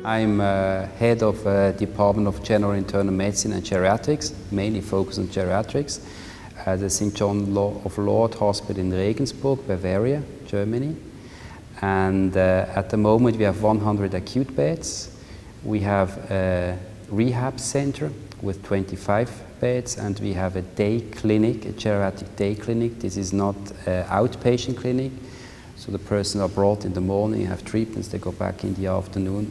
I'm head of Department of General Internal Medicine and Geriatrics, mainly focused on geriatrics, at the St. John of Lord Hospital in Regensburg, Bavaria, Germany. And at the moment we have 100 acute beds. We have a rehab center with 25 beds, and we have a day clinic, a geriatric day clinic. This is not an outpatient clinic, so the persons are brought in the morning, have treatments, they go back in the afternoon.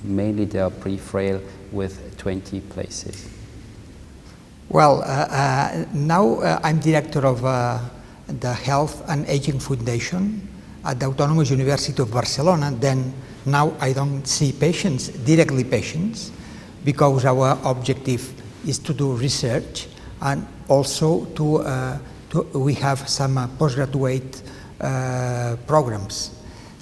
Mainly they are pre-frail with 20 places. Well, now I'm director of the Health and Aging Foundation at the Autonomous University of Barcelona. Then now I don't see patients, directly patients, because our objective is to do research, and also we have some postgraduate programs.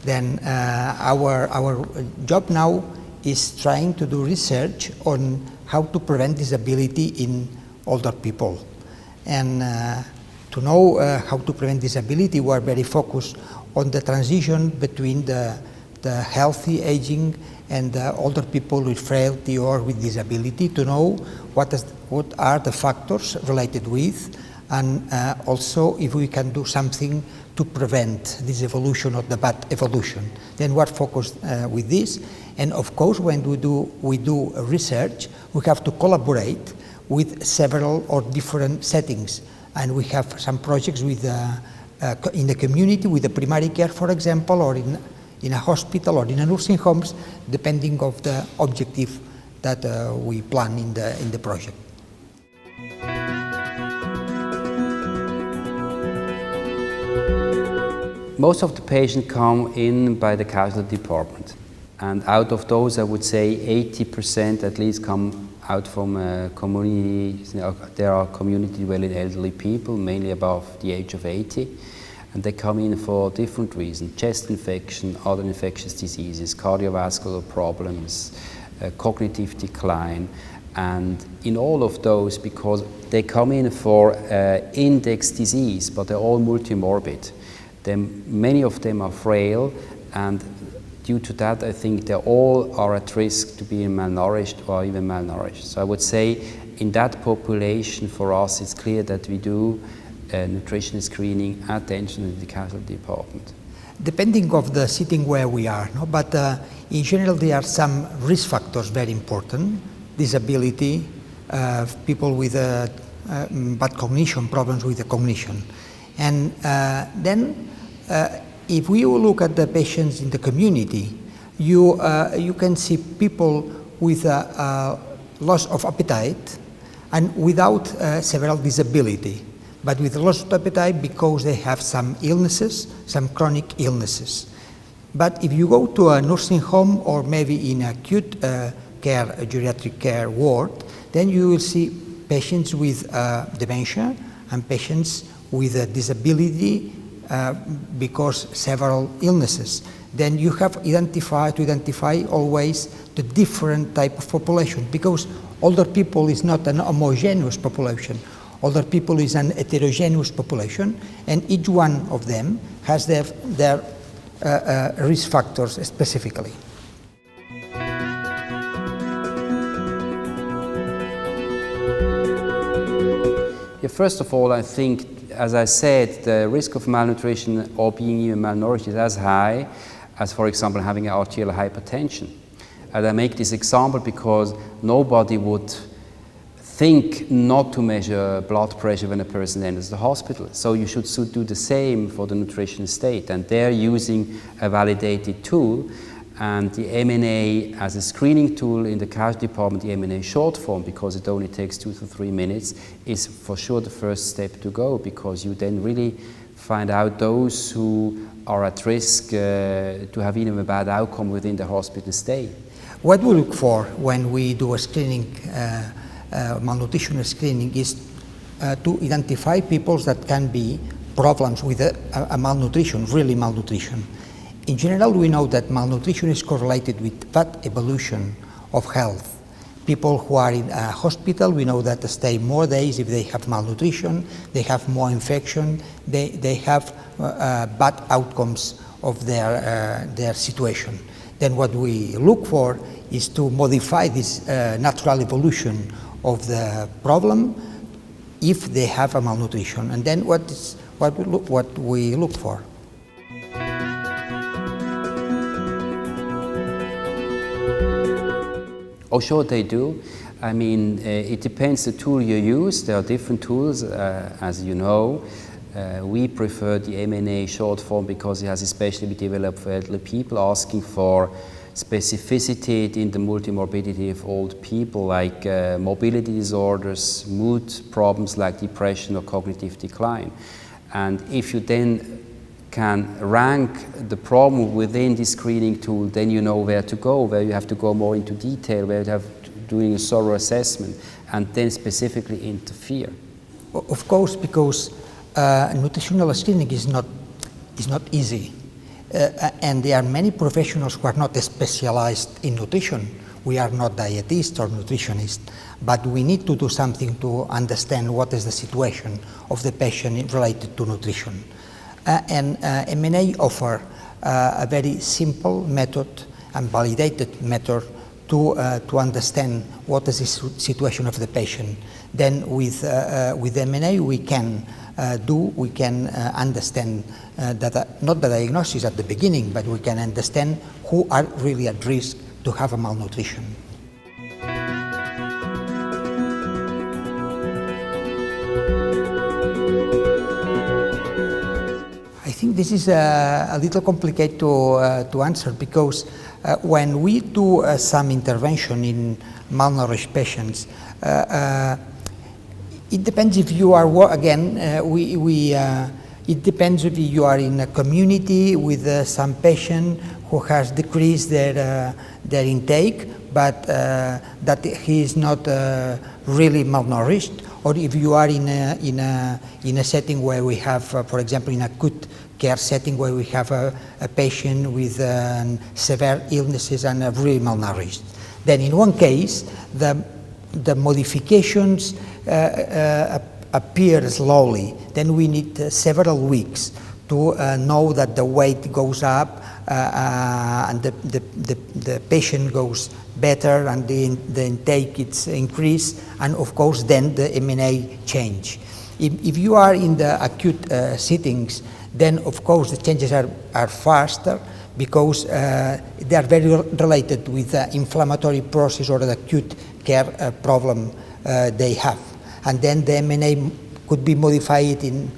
Then our job now is trying to do research on how to prevent disability in older people. And to know how to prevent disability, we are very focused on the transition between the healthy aging and the older people with frailty or with disability, to know what are the factors related with, and also if we can do something to prevent this evolution or the bad evolution. Then we're focused with this. And of course, when we do research, we have to collaborate with several or different settings. And we have some projects with in the community, with the primary care, for example, or in a hospital or in a nursing homes, depending of the objective that we plan in the project. Most of the patients come in by the casualty department, and out of those I would say 80% at least come out from community. There are community dwelling elderly people, mainly above the age of 80, and they come in for different reasons: chest infection, other infectious diseases, cardiovascular problems, cognitive decline. And in all of those, because they come in for index disease, but they're all multimorbid, then many of them are frail, and due to that I think they all are at risk to be malnourished or even malnourished. So I would say in that population, for us it's clear that we do nutrition screening attention in the casualty department. Depending of the setting where we are, no? But in general there are some risk factors very important: disability, people with bad cognition, problems with the cognition. And then if we look at the patients in the community, you can see people with loss of appetite and without several disability, but with loss of appetite because they have some illnesses, some chronic illnesses. But if you go to a nursing home or maybe in acute care, a geriatric care ward, then you will see patients with dementia and patients with a disability because several illnesses. Then you have to identify always the different type of population, because older people is not an homogeneous population. Older people is an heterogeneous population, and each one of them has their risk factors specifically. Yeah, first of all, I think, as I said, the risk of malnutrition or being even malnourished is as high as, for example, having arterial hypertension. And I make this example because nobody would think not to measure blood pressure when a person enters the hospital. So you should do the same for the nutritional state. And they're using a validated tool, and the MNA as a screening tool in the casualty department, the MNA short form, because it only takes 2 to 3 minutes, is for sure the first step to go, because you then really find out those who are at risk to have even a bad outcome within the hospital stay. What we look for when we do a screening, malnutrition screening, is to identify people that can be problems with a malnutrition, really malnutrition. In general, we know that malnutrition is correlated with bad evolution of health. People who are in a hospital, we know that they stay more days if they have malnutrition, they have more infection, they have bad outcomes of their situation. Then what we look for is to modify this natural evolution of the problem if they have a malnutrition. And then what we look for. Oh, sure they do. I mean, it depends the tool you use. There are different tools, as you know. We prefer the MNA short form because it has especially been developed for elderly people, asking for specificity in the multimorbidity of old people, like mobility disorders, mood problems like depression or cognitive decline. And if you then can rank the problem within this screening tool, then you know where to go, where you have to go more into detail, where you have doing a thorough assessment, and then specifically interfere. Of course, because nutritional screening is not easy, and there are many professionals who are not specialized in nutrition. We are not dietists or nutritionists, but we need to do something to understand what is the situation of the patient related to nutrition. And MNA offer a very simple method and validated method to understand what is the situation of the patient. Then with MNA we can understand that not the diagnosis at the beginning, but we can understand who are really at risk to have a malnutrition. I think this is a little complicated to answer, because when we do some intervention in malnourished patients, it depends if you are, it depends if you are in a community with some patient who has decreased their intake, but that he is not really malnourished, or if you are in a setting where we have, for example, in acute care setting where we have a patient with severe illnesses and really malnourished. Then in one case, the modifications appear slowly. Then we need several weeks to know that the weight goes up and the patient goes better and the intake is increased, and of course then the MNA change. If you are in the acute settings, then of course the changes are faster, because they are very related with the inflammatory process or the acute care problem they have. And then the MNA could be modified in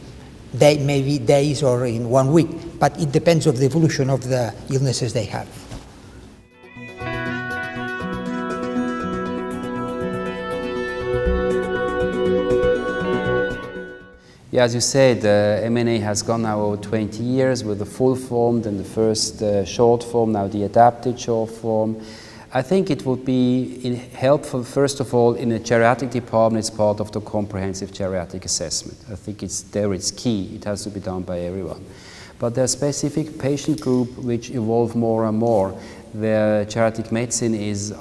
maybe days or in 1 week, but it depends on the evolution of the illnesses they have. Yeah, as you said, MNA has gone now over 20 years with the full form, then the first short form, now the adapted short form. I think it would be helpful, first of all, in a geriatric department, it's part of the comprehensive geriatric assessment. I think it's key, it has to be done by everyone. But there are specific patient groups which evolve more and more, where geriatric medicine is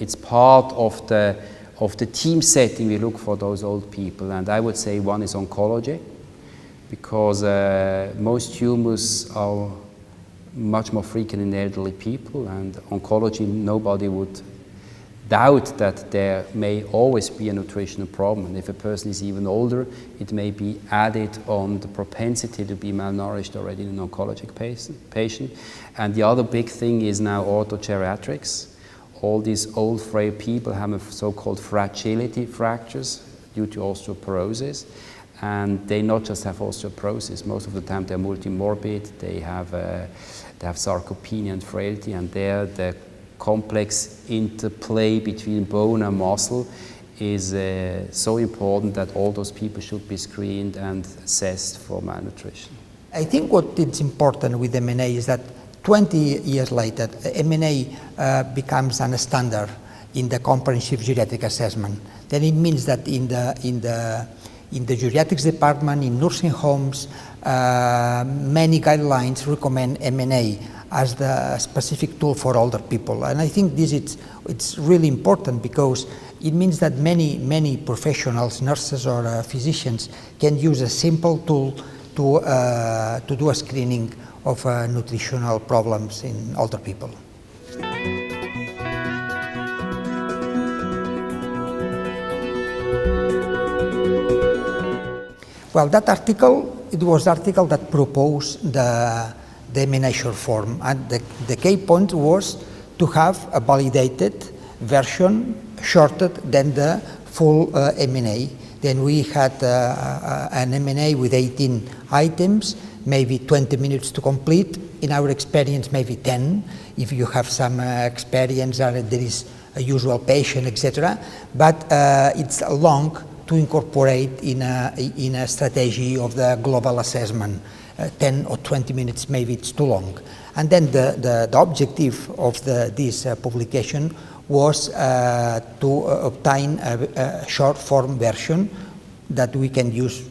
it's part of the team setting. We look for those old people, and I would say one is oncology, because most tumors are much more frequent in elderly people, and oncology, nobody would doubt that there may always be a nutritional problem, and if a person is even older, it may be added on the propensity to be malnourished already in an oncologic patient. And the other big thing is now orthogeriatrics. All these old frail people have so-called fragility fractures due to osteoporosis, and they not just have osteoporosis, most of the time they're multimorbid, they have sarcopenia and frailty, and there the complex interplay between bone and muscle is so important that all those people should be screened and assessed for malnutrition. I think what is important with MNA is that 20 years later, MNA becomes a standard in the comprehensive geriatric assessment. Then it means that in the geriatrics department, in nursing homes, many guidelines recommend MNA as the specific tool for older people. And I think it's really important, because it means that many professionals, nurses or physicians, can use a simple tool to do a screening of nutritional problems in older people. Well, that article, it was the article that proposed the MNA short form, and the key point was to have a validated version shorter than the full MNA. Then we had an MNA with 18 items, maybe 20 minutes to complete. In our experience, maybe 10, if you have some experience and there is a usual patient, etc. But it's long to incorporate in a strategy of the global assessment. 10 or 20 minutes, maybe it's too long. And then the objective of this publication was to obtain a short form version that we can use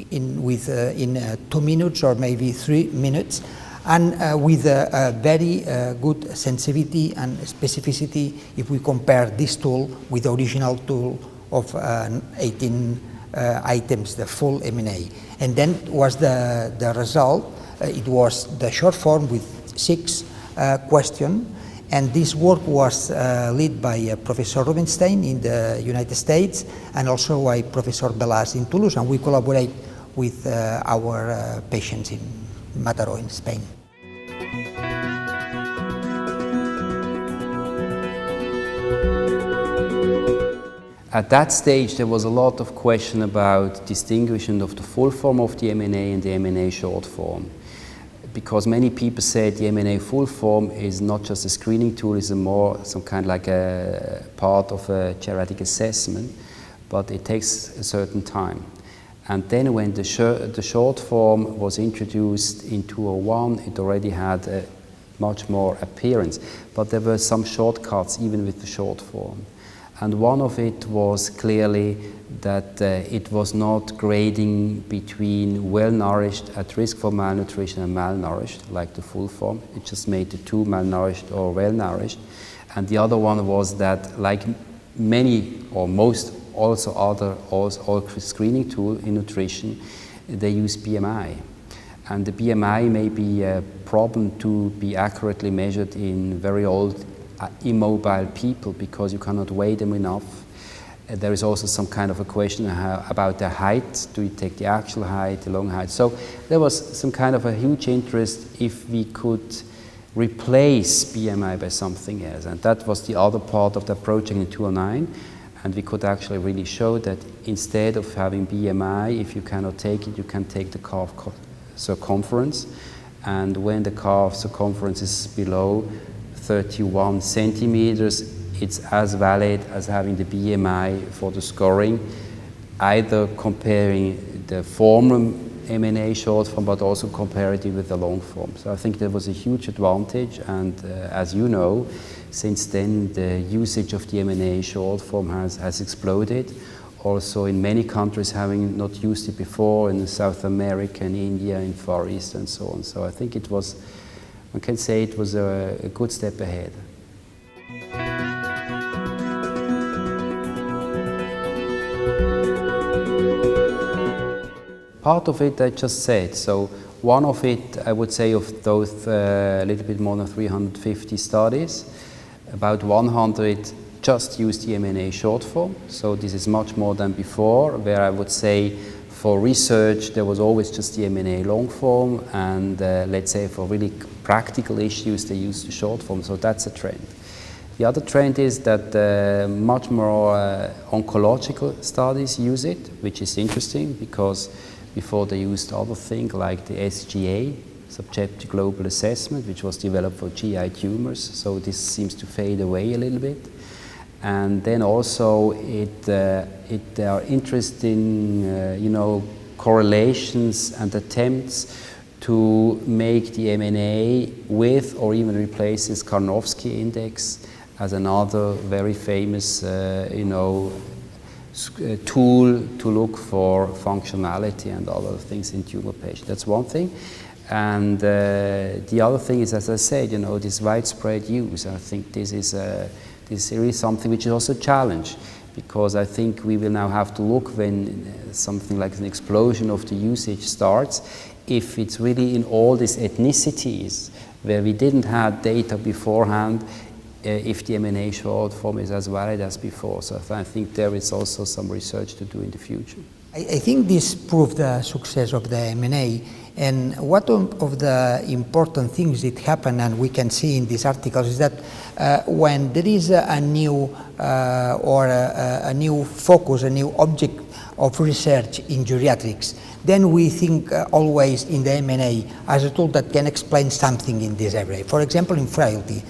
in 2 minutes or maybe 3 minutes, and with a very good sensitivity and specificity if we compare this tool with the original tool of 18 items, the full MNA. And then was the result, it was the short form with 6 questions, and this work was led by Professor Rubinstein in the United States and also by Professor Belas in Toulouse, and we collaborate with our patients in Mataró in Spain. At that stage, there was a lot of question about distinguishing of the full form of the MNA and the MNA short form. Because many people said the MNA full form is not just a screening tool, it's more some kind like a part of a geriatric assessment, but it takes a certain time. And then when the short form was introduced in 2001, it already had a much more appearance. But there were some shortcuts even with the short form. And one of it was clearly that it was not grading between well-nourished at risk for malnutrition and malnourished, like the full form. It just made the two malnourished or well-nourished. And the other one was that, like many or most also other all screening tool in nutrition, they use BMI. And the BMI may be a problem to be accurately measured in very old immobile people because you cannot weigh them enough. There is also some kind of a question about their height. Do you take the actual height, the long height? So there was some kind of a huge interest if we could replace BMI by something else. And that was the other part of the project in 2009. And we could actually really show that instead of having BMI, if you cannot take it, you can take the calf circumference. And when the calf circumference is below 31 centimeters, it's as valid as having the BMI for the scoring, either comparing the former MNA short form, but also comparative with the long form. So I think there was a huge advantage, and as you know, since then the usage of the MNA short form has exploded. Also in many countries having not used it before, in South America, in India, in Far East and so on. So I think it was, one can say it was a good step ahead. Part of it I just said, so one of it I would say of those a little bit more than 350 studies, about 100 just use the MNA short form, so this is much more than before, where I would say for research there was always just the MNA long form, and let's say for really practical issues they use the short form, so that's a trend. The other trend is that much more oncological studies use it, which is interesting because before they used other things like the SGA, Subjective Global Assessment, which was developed for GI tumors, so this seems to fade away a little bit. And then also there are interesting correlations and attempts to make the MNA with or even replace this Karnofsky index as another very famous tool to look for functionality and other things in tumor patients. That's one thing. And the other thing is, as I said, this widespread use. I think this is really something which is also a challenge, because I think we will now have to look when something like an explosion of the usage starts, if it's really in all these ethnicities where we didn't have data beforehand, if the MNA short form is as valid as before. So I think there is also some research to do in the future. I think this proved the success of the MNA, and one of the important things that happen, and we can see in these articles, is that when there is a new a new focus, a new object of research in geriatrics, then we think always in the MNA as a tool that can explain something in this area. For example, in frailty.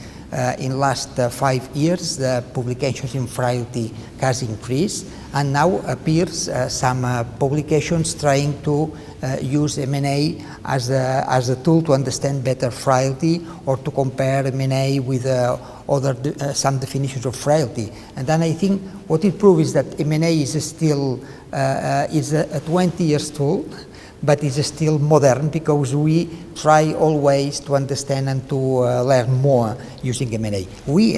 In last 5 years, the publications in frailty has increased, and now appears some publications trying to use MNA as a tool to understand better frailty, or to compare MNA with some definitions of frailty. And then I think what it proves is that MNA is still is a 20 years tool, but it's still modern, because we try always to understand and to learn more using MNA. We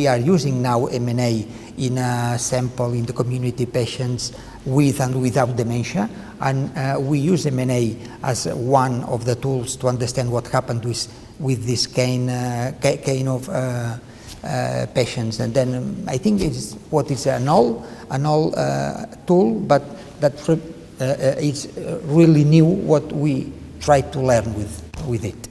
are using now MNA in a sample in the community patients with and without dementia, and we use MNA as one of the tools to understand what happened with this kind of patients. And then I think it's what is an all tool, but that it's really new what we try to learn with it.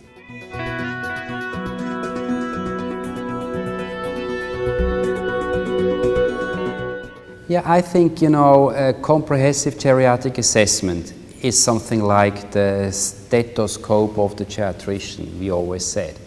Yeah, I think, a comprehensive geriatric assessment is something like the stethoscope of the geriatrician, we always said.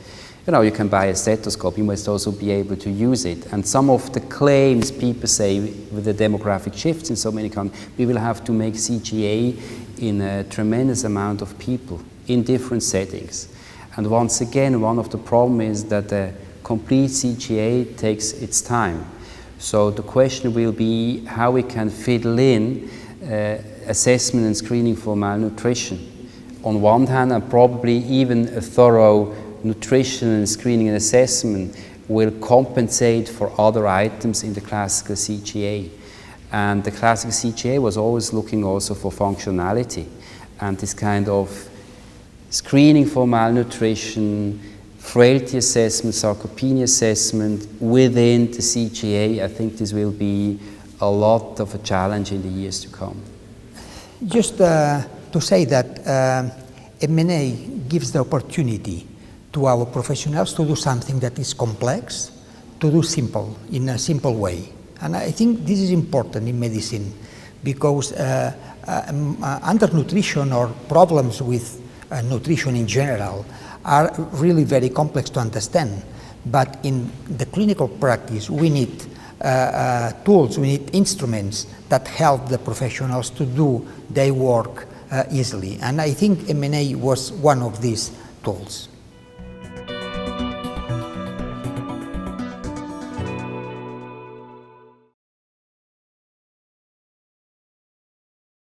You can buy a stethoscope, you must also be able to use it. And some of the claims people say with the demographic shifts in so many countries, we will have to make CGA in a tremendous amount of people in different settings. And once again, one of the problems is that the complete CGA takes its time. So the question will be how we can fiddle in assessment and screening for malnutrition. On one hand, and probably even a thorough nutrition and screening and assessment will compensate for other items in the classical CGA. And the classical CGA was always looking also for functionality. And this kind of screening for malnutrition, frailty assessment, sarcopenia assessment within the CGA, I think this will be a lot of a challenge in the years to come. Just to say that MNA gives the opportunity to our professionals to do something that is complex, to do simple, in a simple way. And I think this is important in medicine, because undernutrition or problems with nutrition in general are really very complex to understand. But in the clinical practice, we need tools, we need instruments that help the professionals to do their work easily. And I think MNA was one of these tools.